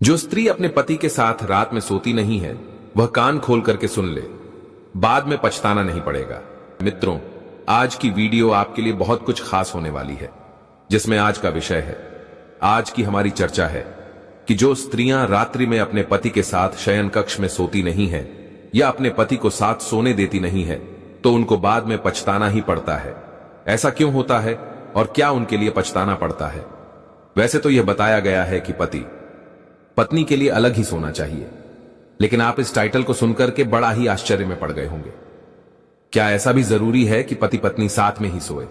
जो स्त्री अपने पति के साथ रात में सोती नहीं है वह कान खोल करके सुन ले, बाद में पछताना नहीं पड़ेगा। मित्रों, आज की वीडियो आपके लिए बहुत कुछ खास होने वाली है, जिसमें आज का विषय है, आज की हमारी चर्चा है कि जो स्त्रियां रात्रि में अपने पति के साथ शयन कक्ष में सोती नहीं है या अपने पति को साथ सोने देती नहीं है तो उनको बाद में पछताना ही पड़ता है। ऐसा क्यों होता है और क्या उनके लिए पछताना पड़ता है? वैसे तो यह बताया गया है कि पति पत्नी के लिए अलग ही सोना चाहिए, लेकिन आप इस टाइटल को सुनकर के बड़ा ही आश्चर्य में पड़ गए होंगे। क्या ऐसा भी जरूरी है कि पति पत्नी साथ में ही सोए,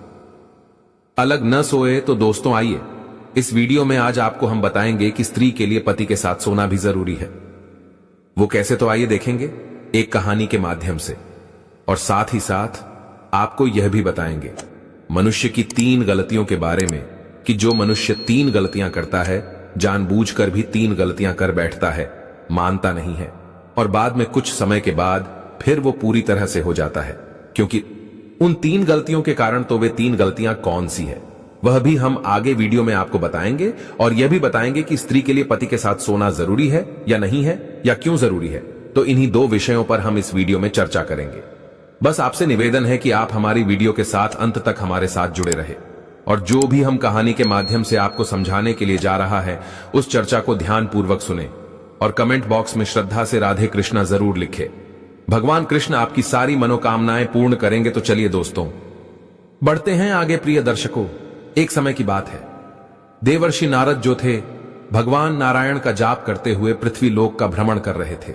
अलग न सोए? तो दोस्तों आइए, इस वीडियो में आज आपको हम बताएंगे कि स्त्री के लिए पति के साथ सोना भी जरूरी है। वो कैसे, तो आइए देखेंगे एक कहानी के माध्यम से, और साथ ही साथ आपको यह भी बताएंगे मनुष्य की 3 गलतियों के बारे में कि जो मनुष्य 3 गलतियां करता है, जानबूझकर भी 3 गलतियां कर बैठता है, मानता नहीं है और बाद में कुछ समय के बाद फिर वो पूरी तरह से हो जाता है। क्योंकि उन 3 गलतियों के कारण तो वे 3 गलतियां कौन सी है वह भी हम आगे वीडियो में आपको बताएंगे, और यह भी बताएंगे कि स्त्री के लिए पति के साथ सोना जरूरी है या नहीं है, या क्यों जरूरी है। तो इन्हीं 2 विषयों पर हम इस वीडियो में चर्चा करेंगे। बस आपसे निवेदन है कि आप हमारी वीडियो के साथ अंत तक हमारे साथ जुड़े रहे, और जो भी हम कहानी के माध्यम से आपको समझाने के लिए जा रहा है उस चर्चा को ध्यानपूर्वक सुने और कमेंट बॉक्स में श्रद्धा से राधे कृष्णा जरूर लिखे। भगवान कृष्ण आपकी सारी मनोकामनाएं पूर्ण करेंगे। तो चलिए दोस्तों, बढ़ते हैं आगे। प्रिय दर्शकों, एक समय की बात है, देवर्षि नारद जो थे भगवान नारायण का जाप करते हुए पृथ्वी लोक का भ्रमण कर रहे थे।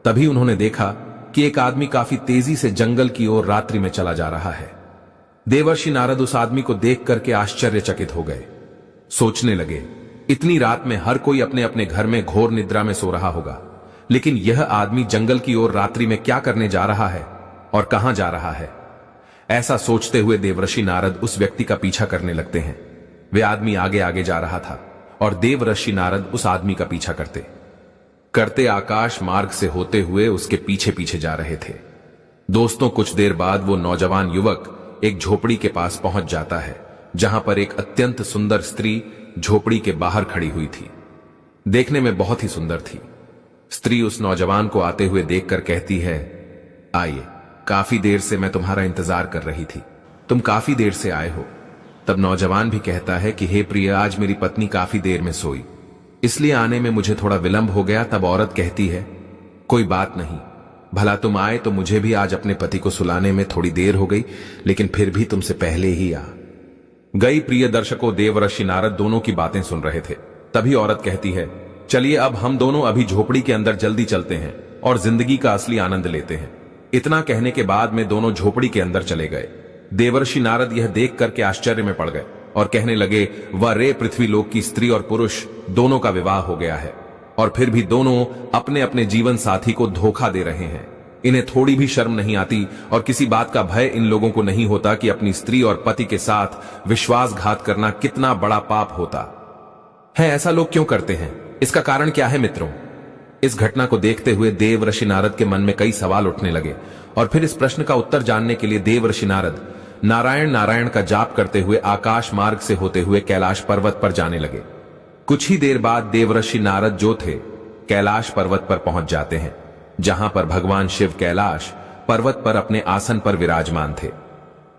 तभी उन्होंने देखा कि एक आदमी काफी तेजी से जंगल की ओर रात्रि में चला जा रहा है। देवर्षि नारद उस आदमी को देख करके आश्चर्यचकित हो गए। सोचने लगे, इतनी रात में हर कोई अपने अपने घर में घोर निद्रा में सो रहा होगा, लेकिन यह आदमी जंगल की ओर रात्रि में क्या करने जा रहा है और कहां जा रहा है? ऐसा सोचते हुए देवर्षि नारद उस व्यक्ति का पीछा करने लगते हैं। वे आदमी आगे आगे जा रहा था और देवर्षि नारद उस आदमी का पीछा करते करते आकाश मार्ग से होते हुए उसके पीछे पीछे जा रहे थे। दोस्तों, कुछ देर बाद वो नौजवान युवक एक झोपड़ी के पास पहुंच जाता है, जहां पर एक अत्यंत सुंदर स्त्री झोपड़ी के बाहर खड़ी हुई थी। देखने में बहुत ही सुंदर थी। स्त्री उस नौजवान को आते हुए देखकर कहती है, आइए, काफी देर से मैं तुम्हारा इंतजार कर रही थी, तुम काफी देर से आए हो। तब नौजवान भी कहता है कि हे प्रिय, आज मेरी पत्नी काफी देर में सोई, इसलिए आने में मुझे थोड़ा विलंब हो गया। तब औरत कहती है, कोई बात नहीं, भला तुम आए तो मुझे भी आज अपने पति को सुलाने में थोड़ी देर हो गई, लेकिन फिर भी तुमसे पहले ही आ गई। प्रिय दर्शकों, देवर्षि नारद दोनों की बातें सुन रहे थे। तभी औरत कहती है, चलिए अब हम दोनों अभी झोपड़ी के अंदर जल्दी चलते हैं और जिंदगी का असली आनंद लेते हैं। इतना कहने के बाद में दोनों झोपड़ी के अंदर चले गए। देवर्षि नारद यह देख करके आश्चर्य में पड़ गए और कहने लगे, वह रे पृथ्वी लोक की स्त्री और पुरुष दोनों का विवाह हो गया है, और फिर भी दोनों अपने अपने जीवन साथी को धोखा दे रहे हैं। इन्हें थोड़ी भी शर्म नहीं आती और किसी बात का भय इन लोगों को नहीं होता कि अपनी स्त्री और पति के साथ विश्वासघात करना कितना बड़ा पाप होता है। ऐसा लोग क्यों करते हैं? इसका कारण क्या है मित्रों? इस घटना को देखते हुए देवर्षि नारद के मन में कई सवाल उठने लगे, और फिर इस प्रश्न का उत्तर जानने के लिए देवर्षि नारद नारायण नारायण का जाप करते हुए आकाश मार्ग से होते हुए कैलाश पर्वत पर जाने लगे। कुछ ही देर बाद देवर्षि नारद जो थे कैलाश पर्वत पर पहुंच जाते हैं, जहां पर भगवान शिव कैलाश पर्वत पर अपने आसन पर विराजमान थे।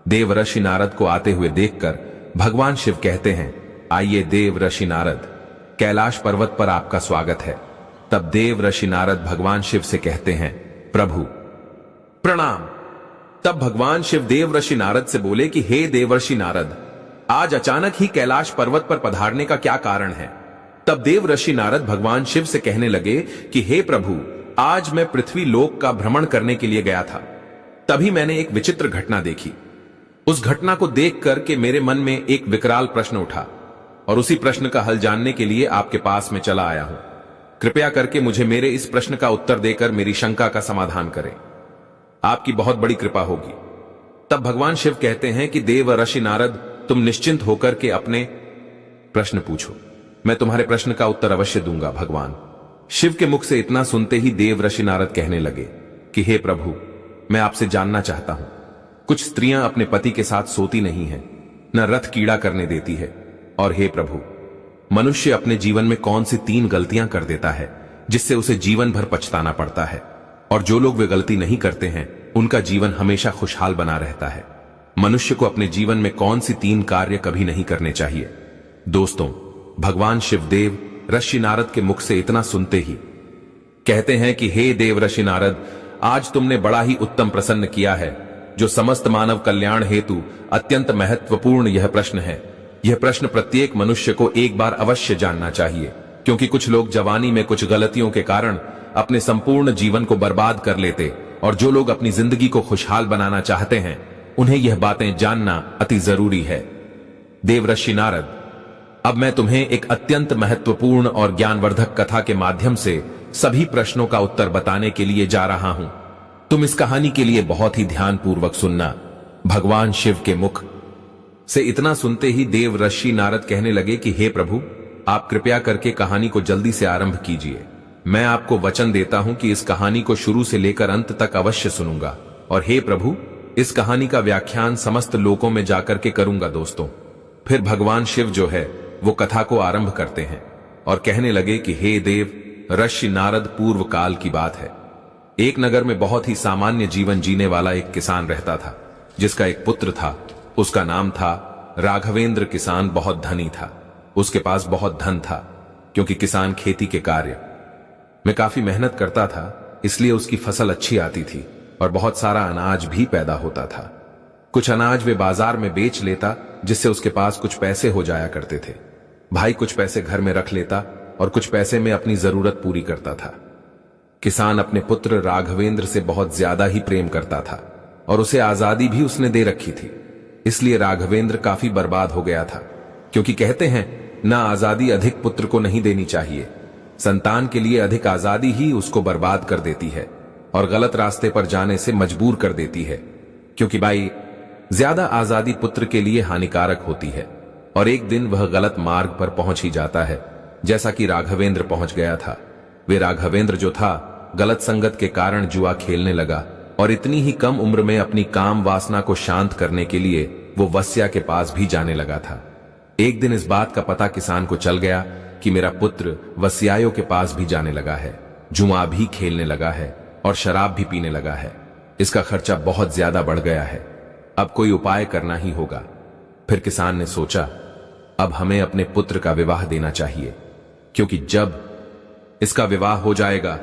देवर्षि नारद को आते हुए देखकर भगवान शिव कहते हैं, आइए देवर्षि नारद, कैलाश पर्वत पर आपका स्वागत है। तब देवर्षि नारद भगवान शिव से कहते हैं, प्रभु प्रणाम। तब भगवान शिव देवर्षि नारद से बोले कि हे देवर्षि नारद, आज अचानक ही कैलाश पर्वत पर पधारने का क्या कारण है? तब देवर्षि नारद भगवान शिव से कहने लगे कि हे प्रभु, आज मैं पृथ्वी लोक का भ्रमण करने के लिए गया था। तभी मैंने एक विचित्र घटना देखी। उस घटना को देख करके मेरे मन में एक विकराल प्रश्न उठा, और उसी प्रश्न का हल जानने के लिए आपके पास में चला आया हूं। कृपया करके मुझे मेरे इस प्रश्न का उत्तर देकर मेरी शंका का समाधान करें, आपकी बहुत बड़ी कृपा होगी। तब भगवान शिव कहते हैं कि देवर्षि नारद, तुम निश्चिंत होकर के अपने प्रश्न पूछो, मैं तुम्हारे प्रश्न का उत्तर अवश्य दूंगा। भगवान शिव के मुख से इतना सुनते ही देवर्षि नारद कहने लगे कि हे प्रभु, मैं आपसे जानना चाहता हूं, कुछ स्त्रियां अपने पति के साथ सोती नहीं हैं, न रथ कीड़ा करने देती है, और हे प्रभु, मनुष्य अपने जीवन में कौन सी 3 गलतियां कर देता है जिससे उसे जीवन भर पछताना पड़ता है, और जो लोग वे गलती नहीं करते हैं उनका जीवन हमेशा खुशहाल बना रहता है। मनुष्य को अपने जीवन में कौन सी 3 कार्य कभी नहीं करने चाहिए। दोस्तों, भगवान शिवदेव ऋषि नारद के मुख से इतना सुनते ही कहते हैं कि हे देव ऋषि नारद, आज तुमने बड़ा ही उत्तम प्रश्न किया है, जो समस्त मानव कल्याण हेतु अत्यंत महत्वपूर्ण यह प्रश्न है। यह प्रश्न प्रत्येक मनुष्य को एक बार अवश्य जानना चाहिए, क्योंकि कुछ लोग जवानी में कुछ गलतियों के कारण अपने संपूर्ण जीवन को बर्बाद कर लेते, और जो लोग अपनी जिंदगी को खुशहाल बनाना चाहते हैं उन्हें यह बातें जानना अति जरूरी है। देव ऋषि नारद, अब मैं तुम्हें एक अत्यंत महत्वपूर्ण और ज्ञानवर्धक कथा के माध्यम से सभी प्रश्नों का उत्तर बताने के लिए जा रहा हूं। तुम इस कहानी के लिए बहुत ही ध्यानपूर्वक सुनना। भगवान शिव के मुख से इतना सुनते ही देव ऋषि नारद कहने लगे कि हे प्रभु, आप कृपया करके कहानी को जल्दी से आरंभ कीजिए। मैं आपको वचन देता हूं कि इस कहानी को शुरू से लेकर अंत तक अवश्य सुनूंगा, और हे प्रभु, इस कहानी का व्याख्यान समस्त लोकों में जाकर के करूंगा। दोस्तों, फिर भगवान शिव जो है वो कथा को आरंभ करते हैं और कहने लगे कि हे देव ऋषि नारद, पूर्व काल की बात है। एक नगर में बहुत ही सामान्य जीवन जीने वाला एक किसान रहता था, जिसका एक पुत्र था। उसका नाम था राघवेंद्र। किसान बहुत धनी था, उसके पास बहुत धन था, क्योंकि किसान खेती के कार्य में काफी मेहनत करता था, इसलिए उसकी फसल अच्छी आती थी और बहुत सारा अनाज भी पैदा होता था। कुछ अनाज वे बाजार में बेच लेता, जिससे उसके पास कुछ पैसे हो जाया करते थे। भाई कुछ पैसे घर में रख लेता और कुछ पैसे में अपनी जरूरत पूरी करता था। किसान अपने पुत्र राघवेंद्र से बहुत ज्यादा ही प्रेम करता था और उसे आजादी भी उसने दे रखी थी, इसलिए राघवेंद्र काफी बर्बाद हो गया था, क्योंकि कहते हैं ना आजादी अधिक पुत्र को नहीं देनी चाहिए। संतान के लिए अधिक आजादी ही उसको बर्बाद कर देती है और गलत रास्ते पर जाने से मजबूर कर देती है, क्योंकि भाई ज्यादा आजादी पुत्र के लिए हानिकारक होती है। और एक दिन वह गलत मार्ग पर पहुंच ही जाता है, जैसा कि राघवेंद्र पहुंच गया था। वे राघवेंद्र जो था गलत संगत के कारण जुआ खेलने लगा, और इतनी ही कम उम्र में अपनी काम वासना को शांत करने के लिए वो वस्या के पास भी जाने लगा था। एक दिन इस बात का पता किसान को चल गया कि मेरा पुत्र वस्यायों के पास भी जाने लगा है, जुआ भी खेलने लगा है और शराब भी पीने लगा है। इसका खर्चा बहुत ज्यादा बढ़ गया है, अब कोई उपाय करना ही होगा। फिर किसान ने सोचा, अब हमें अपने पुत्र का विवाह देना चाहिए, क्योंकि जब इसका विवाह हो जाएगा,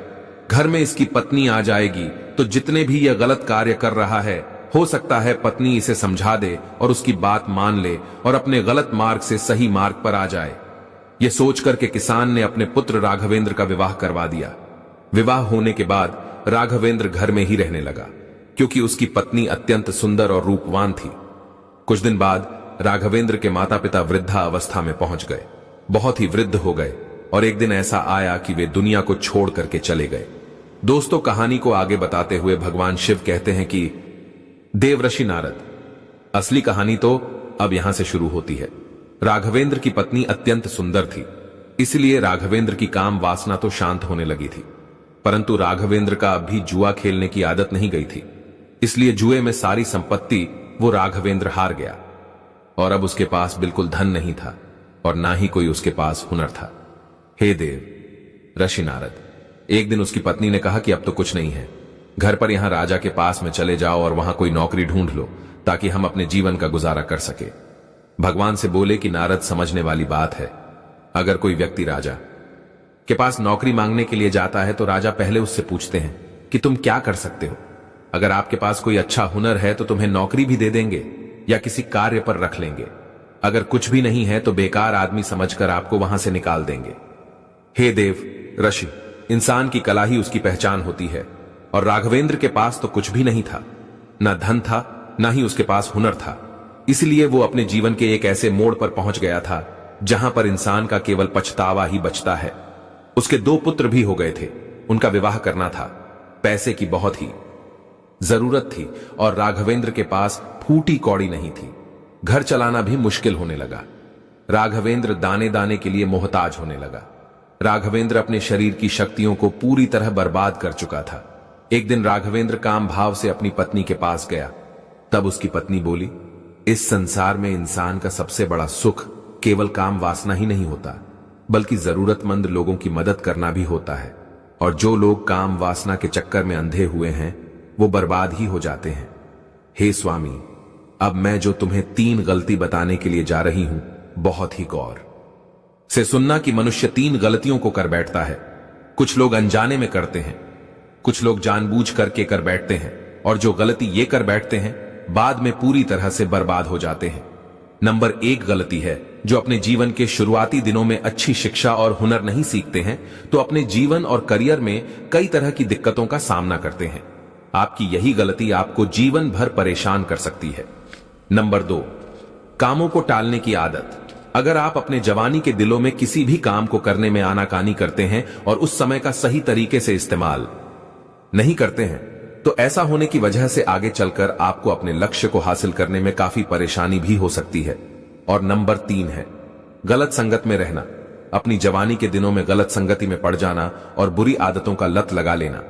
घर में इसकी पत्नी आ जाएगी, तो जितने भी यह गलत कार्य कर रहा है, हो सकता है पत्नी इसे समझा दे और उसकी बात मान ले और अपने गलत मार्ग से सही मार्ग पर आ जाए। यह सोचकर के किसान ने अपने पुत्र राघवेंद्र का विवाह करवा दिया। विवाह होने के बाद राघवेंद्र घर में ही रहने लगा, क्योंकि उसकी पत्नी अत्यंत सुंदर और रूपवान थी। कुछ दिन बाद राघवेंद्र के माता पिता वृद्धा अवस्था में पहुंच गए, बहुत ही वृद्ध हो गए, और एक दिन ऐसा आया कि वे दुनिया को छोड़ करके चले गए। दोस्तों, कहानी को आगे बताते हुए भगवान शिव कहते हैं कि देव ऋषि नारद, असली कहानी तो अब यहां से शुरू होती है। राघवेंद्र की पत्नी अत्यंत सुंदर थी, इसलिए राघवेंद्र की काम वासना तो शांत होने लगी थी, परंतु राघवेंद्र का अब भी जुआ खेलने की आदत नहीं गई थी, इसलिए जुए में सारी संपत्ति वो राघवेंद्र हार गया, और अब उसके पास बिल्कुल धन नहीं था और ना ही कोई उसके पास हुनर था। हे देव ऋषि नारद, एक दिन उसकी पत्नी ने कहा कि अब तो कुछ नहीं है, घर पर यहां राजा के पास में चले जाओ और वहां कोई नौकरी ढूंढ लो, ताकि हम अपने जीवन का गुजारा कर सके। भगवान से बोले कि नारद, समझने वाली बात है, अगर कोई व्यक्ति राजा के पास नौकरी मांगने के लिए जाता है तो राजा पहले उससे पूछते हैं कि तुम क्या कर सकते हो। अगर आपके पास कोई अच्छा हुनर है तो तुम्हें नौकरी भी दे देंगे या किसी कार्य पर रख लेंगे। अगर कुछ भी नहीं है तो बेकार आदमी समझकर आपको वहां से निकाल देंगे। हे देव ऋषि, इंसान की कला ही उसकी पहचान होती है, और राघवेंद्र के पास तो कुछ भी नहीं था, ना धन था, ना ही उसके पास हुनर था। इसलिए वो अपने जीवन के एक ऐसे मोड़ पर पहुंच गया था जहां पर इंसान का केवल पछतावा ही बचता है। उसके 2 पुत्र भी हो गए थे, उनका विवाह करना था, पैसे की बहुत ही जरूरत थी और राघवेंद्र के पास फूटी कौड़ी नहीं थी। घर चलाना भी मुश्किल होने लगा। राघवेंद्र दाने दाने के लिए मोहताज होने लगा। राघवेंद्र अपने शरीर की शक्तियों को पूरी तरह बर्बाद कर चुका था। एक दिन राघवेंद्र काम भाव से अपनी पत्नी के पास गया, तब उसकी पत्नी बोली, इस संसार में इंसान का सबसे बड़ा सुख केवल काम वासना ही नहीं होता, बल्कि जरूरतमंद लोगों की मदद करना भी होता है। और जो लोग काम वासना के चक्कर में अंधे हुए हैं वो बर्बाद ही हो जाते हैं। हे स्वामी, अब मैं जो तुम्हें 3 गलती बताने के लिए जा रही हूं, बहुत ही गौर से सुनना कि मनुष्य 3 गलतियों को कर बैठता है। कुछ लोग अनजाने में करते हैं, कुछ लोग जानबूझ करके कर बैठते हैं, और जो गलती ये कर बैठते हैं बाद में पूरी तरह से बर्बाद हो जाते हैं। नंबर 1 गलती है, जो अपने जीवन के शुरुआती दिनों में अच्छी शिक्षा और हुनर नहीं सीखते हैं तो अपने जीवन और करियर में कई तरह की दिक्कतों का सामना करते हैं। आपकी यही गलती आपको जीवन भर परेशान कर सकती है। नंबर 2, कामों को टालने की आदत। अगर आप अपने जवानी के दिलों में किसी भी काम को करने में आनाकानी करते हैं और उस समय का सही तरीके से इस्तेमाल नहीं करते हैं तो ऐसा होने की वजह से आगे चलकर आपको अपने लक्ष्य को हासिल करने में काफी परेशानी भी हो सकती है। और नंबर 3 है, गलत संगत में रहना। अपनी जवानी के दिनों में गलत संगति में पड़ जाना और बुरी आदतों का लत लगा लेना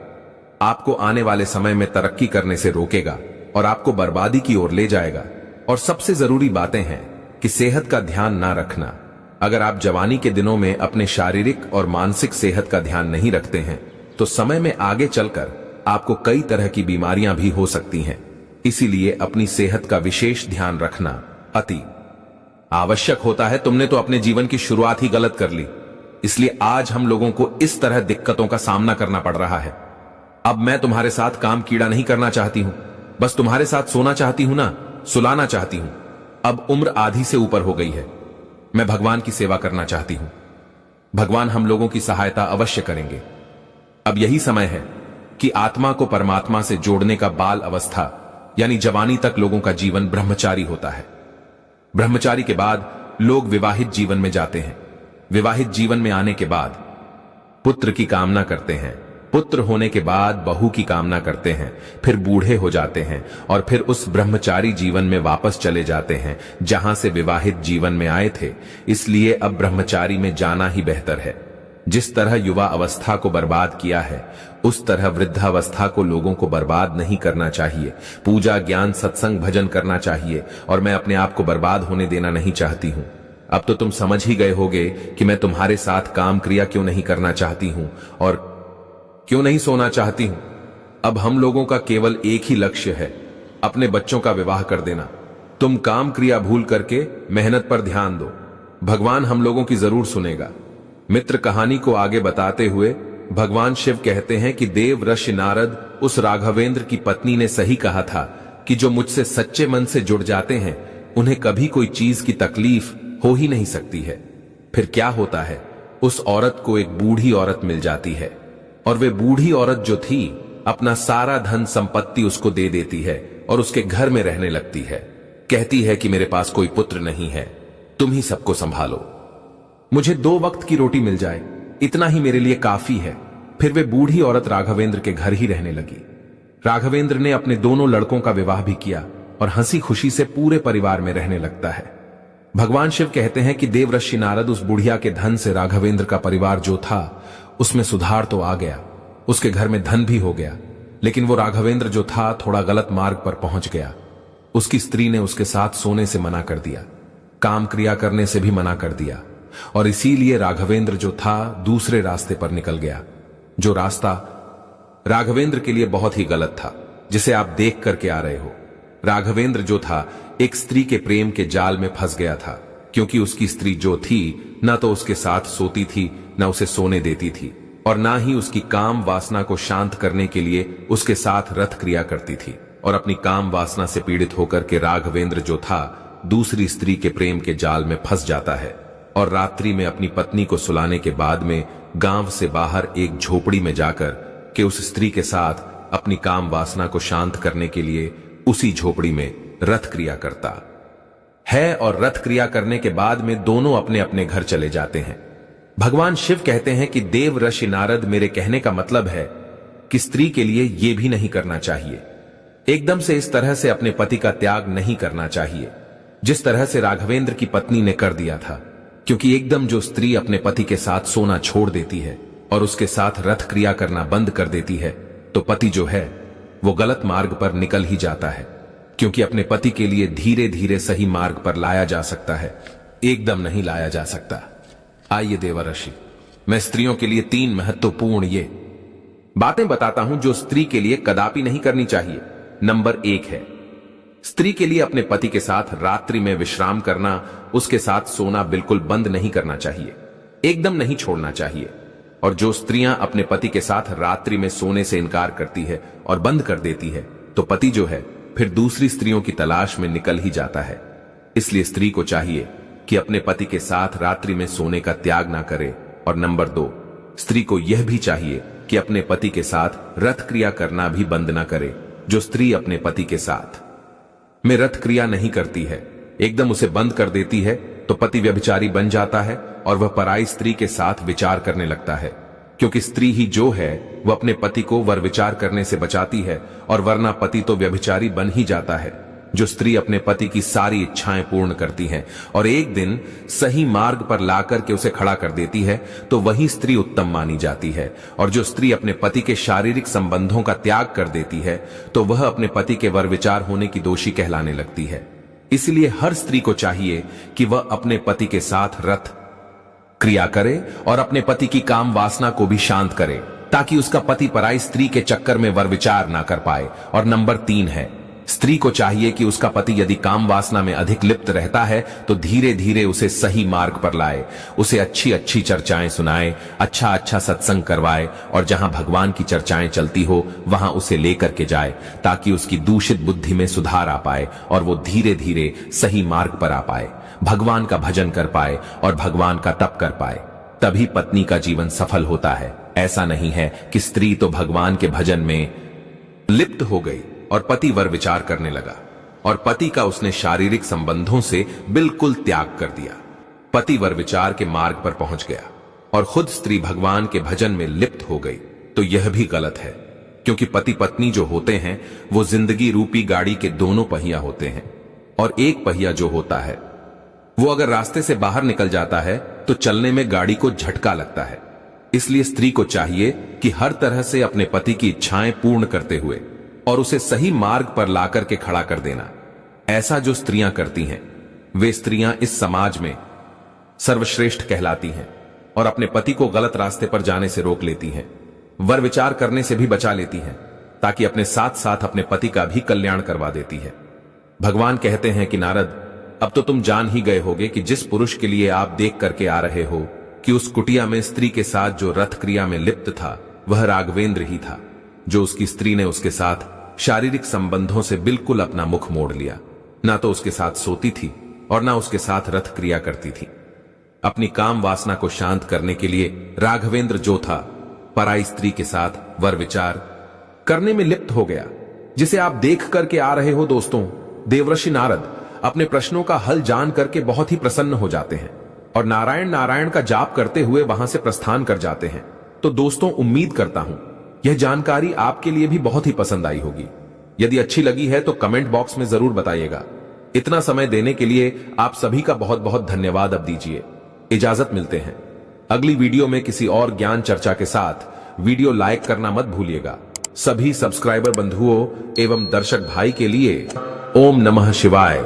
आपको आने वाले समय में तरक्की करने से रोकेगा और आपको बर्बादी की ओर ले जाएगा। और सबसे जरूरी बातें हैं कि सेहत का ध्यान ना रखना। अगर आप जवानी के दिनों में अपने शारीरिक और मानसिक सेहत का ध्यान नहीं रखते हैं तो समय में आगे चलकर आपको कई तरह की बीमारियां भी हो सकती हैं। इसीलिए अपनी सेहत का विशेष ध्यान रखना अति आवश्यक होता है। तुमने तो अपने जीवन की शुरुआत ही गलत कर ली, इसलिए आज हम लोगों को इस तरह दिक्कतों का सामना करना पड़ रहा है। अब मैं तुम्हारे साथ काम कीड़ा नहीं करना चाहती हूं, बस तुम्हारे साथ सोना चाहती हूं ना, सुलाना चाहती हूं। अब उम्र आधी से ऊपर हो गई है, मैं भगवान की सेवा करना चाहती हूं। भगवान हम लोगों की सहायता अवश्य करेंगे। अब यही समय है कि आत्मा को परमात्मा से जोड़ने का बाल अवस्था यानी जवानी तक लोगों का जीवन ब्रह्मचारी होता है। ब्रह्मचारी के बाद लोग विवाहित जीवन में जाते हैं। विवाहित जीवन में आने के बाद पुत्र की कामना करते हैं, पुत्र होने के बाद बहू की कामना करते हैं, फिर बूढ़े हो जाते हैं और फिर उस ब्रह्मचारी जीवन में वापस चले जाते हैं जहां से विवाहित जीवन में आए थे। इसलिए अब ब्रह्मचारी में जाना ही बेहतर है। जिस तरह युवा अवस्था को बर्बाद किया है उस तरह वृद्धावस्था को लोगों को बर्बाद नहीं करना चाहिए। पूजा, ज्ञान, सत्संग, भजन करना चाहिए और मैं अपने आप को बर्बाद होने देना नहीं चाहती हूं। अब तो तुम समझ ही गए होगे कि मैं तुम्हारे साथ काम क्रिया क्यों नहीं करना चाहती हूं और क्यों नहीं सोना चाहती हूं। अब हम लोगों का केवल एक ही लक्ष्य है, अपने बच्चों का विवाह कर देना। तुम काम क्रिया भूल करके मेहनत पर ध्यान दो, भगवान हम लोगों की जरूर सुनेगा। मित्र कहानी को आगे बताते हुए भगवान शिव कहते हैं कि देव ऋषि नारद उस राघवेंद्र की पत्नी ने सही कहा था कि जो मुझसे सच्चे मन से जुड़ जाते हैं उन्हें कभी कोई चीज की तकलीफ हो ही नहीं सकती है। फिर क्या होता है, उस औरत को एक बूढ़ी औरत मिल जाती है और वे बूढ़ी औरत जो थी अपना सारा धन संपत्ति उसको दे देती है और उसके घर में रहने लगती है। कहती है कि मेरे पास कोई पुत्र नहीं है, तुम ही सबको संभालो, मुझे 2 वक्त की रोटी मिल जाए, इतना ही मेरे लिए काफी है। फिर वे बूढ़ी औरत राघवेंद्र के घर ही रहने लगी। राघवेंद्र ने अपने दोनों लड़कों का विवाह भी किया और हंसी खुशी से पूरे परिवार में रहने लगता है। भगवान शिव कहते हैं कि देवर्षि नारद उस बुढ़िया के धन से राघवेंद्र का परिवार जो था उसमें सुधार तो आ गया, उसके घर में धन भी हो गया, लेकिन वो राघवेंद्र जो था थोड़ा गलत मार्ग पर पहुंच गया। उसकी स्त्री ने उसके साथ सोने से मना कर दिया, काम क्रिया करने से भी मना कर दिया और इसीलिए राघवेंद्र जो था दूसरे रास्ते पर निकल गया, जो रास्ता राघवेंद्र के लिए बहुत ही गलत था, जिसे आप देख करके आ रहे हो। राघवेंद्र जो था एक स्त्री के प्रेम के जाल में फंस गया था, क्योंकि उसकी स्त्री जो थी ना तो उसके साथ सोती थी, ना उसे सोने देती थी और ना ही उसकी काम वासना को शांत करने के लिए उसके साथ रथ क्रिया करती थी। और अपनी काम वासना से पीड़ित होकर के राघवेंद्र जो था दूसरी स्त्री के प्रेम के जाल में फंस जाता है और रात्रि में अपनी पत्नी को सुलाने के बाद में गांव से बाहर एक झोपड़ी में जाकर के उस स्त्री के साथ अपनी काम वासना को शांत करने के लिए उसी झोपड़ी में रथ क्रिया करता है और रथ क्रिया करने के बाद में दोनों अपने अपने घर चले जाते हैं। भगवान शिव कहते हैं कि देव ऋषि नारद, मेरे कहने का मतलब है कि स्त्री के लिए यह भी नहीं करना चाहिए, एकदम से इस तरह से अपने पति का त्याग नहीं करना चाहिए जिस तरह से राघवेंद्र की पत्नी ने कर दिया था, क्योंकि एकदम जो स्त्री अपने पति के साथ सोना छोड़ देती है और उसके साथ रथ क्रिया करना बंद कर देती है तो पति जो है वो गलत मार्ग पर निकल ही जाता है, क्योंकि अपने पति के लिए धीरे धीरे सही मार्ग पर लाया जा सकता है, एकदम नहीं लाया जा सकता। आइए देवर्षि, मैं स्त्रियों के लिए 3 महत्वपूर्ण ये बातें बताता हूं जो स्त्री के लिए कदापि नहीं करनी चाहिए। नंबर 1 है, स्त्री के लिए अपने पति के साथ रात्रि में विश्राम करना, उसके साथ सोना बिल्कुल बंद नहीं करना चाहिए, एकदम नहीं छोड़ना चाहिए। और जो स्त्रियां अपने पति के साथ रात्रि में सोने से इनकार करती है और बंद कर देती है, तो पति जो है फिर दूसरी स्त्रियों की तलाश में निकल ही जाता है। इसलिए स्त्री को चाहिए कि अपने पति के साथ रात्रि में सोने का त्याग ना करे। और नंबर 2, स्त्री को यह भी चाहिए कि अपने पति के साथ रथ क्रिया करना भी बंद ना करे। जो स्त्री अपने पति के साथ में रथ क्रिया नहीं करती है, एकदम उसे बंद कर देती है, तो पति व्यभिचारी बन जाता है और वह पराई स्त्री के साथ विचार करने लगता है। क्योंकि स्त्री ही जो है वह अपने पति को वर विचार करने से बचाती है, और वरना पति तो व्यभिचारी बन ही जाता है। जो स्त्री अपने पति की सारी इच्छाएं पूर्ण करती है और एक दिन सही मार्ग पर लाकर के उसे खड़ा कर देती है, तो वही स्त्री उत्तम मानी जाती है। और जो स्त्री अपने पति के शारीरिक संबंधों का त्याग कर देती है, तो वह अपने पति के वर विचार होने की दोषी कहलाने लगती है। इसलिए हर स्त्री को चाहिए कि वह अपने पति के साथ रथ क्रिया करे और अपने पति की काम वासना को भी शांत करे, ताकि उसका पति पराई स्त्री के चक्कर में वर विचार ना कर पाए। और नंबर 3 है, स्त्री को चाहिए कि उसका पति यदि काम वासना में अधिक लिप्त रहता है, तो धीरे धीरे उसे सही मार्ग पर लाए, उसे अच्छी अच्छी चर्चाएं सुनाए, अच्छा अच्छा सत्संग करवाए, और जहां भगवान की चर्चाएं चलती हो वहां उसे लेकर के जाए, ताकि उसकी दूषित बुद्धि में सुधार आ पाए और वो धीरे धीरे सही मार्ग पर आ पाए, भगवान का भजन कर पाए और भगवान का तप कर पाए। तभी पत्नी का जीवन सफल होता है। ऐसा नहीं है कि स्त्री तो भगवान के भजन में लिप्त हो गई और पति वर विचार करने लगा, और पति का उसने शारीरिक संबंधों से बिल्कुल त्याग कर दिया। पति वर विचार के मार्ग पर पहुंच गया और खुद स्त्री भगवान के भजन में लिप्त हो गई, तो यह भी गलत है। क्योंकि पति पत्नी जो होते हैं वो जिंदगी रूपी गाड़ी के दोनों पहिया होते हैं, और एक पहिया जो होता है वो अगर रास्ते से बाहर निकल जाता है तो चलने में गाड़ी को झटका लगता है। इसलिए स्त्री को चाहिए कि हर तरह से अपने पति की इच्छाएं पूर्ण करते हुए और उसे सही मार्ग पर लाकर के खड़ा कर देना। ऐसा जो स्त्रियां करती हैं, वे स्त्रियां इस समाज में सर्वश्रेष्ठ कहलाती हैं और अपने पति को गलत रास्ते पर जाने से रोक लेती हैं, वर विचार करने से भी बचा लेती हैं, ताकि अपने साथ साथ अपने पति का भी कल्याण करवा देती है। भगवान कहते हैं कि नारद, अब तो तुम जान ही गए होगे कि जिस पुरुष के लिए आप देख करके आ रहे हो कि उस कुटिया में स्त्री के साथ जो रथ क्रिया में लिप्त था, वह राघवेंद्र ही था। जो उसकी स्त्री ने उसके साथ शारीरिक संबंधों से बिल्कुल अपना मुख मोड़ लिया, ना तो उसके साथ सोती थी और ना उसके साथ रथ क्रिया करती थी। अपनी काम वासना को शांत करने के लिए राघवेंद्र जो था, पराई स्त्री के साथ वर विचार करने में लिप्त हो गया, जिसे आप देख करके आ रहे हो। दोस्तों, देवर्षि नारद अपने प्रश्नों का हल जान करके बहुत ही प्रसन्न हो जाते हैं और नारायण नारायण का जाप करते हुए वहां से प्रस्थान कर जाते हैं। तो दोस्तों, उम्मीद करता हूं यह जानकारी आपके लिए भी बहुत ही पसंद आई होगी। यदि अच्छी लगी है तो कमेंट बॉक्स में जरूर बताइएगा। इतना समय देने के लिए आप सभी का बहुत बहुत धन्यवाद। अब दीजिए इजाजत, मिलते हैं अगली वीडियो में किसी और ज्ञान चर्चा के साथ। वीडियो लाइक करना मत भूलिएगा। सभी सब्सक्राइबर बंधुओं एवं दर्शक भाई के लिए ओम नमः शिवाय।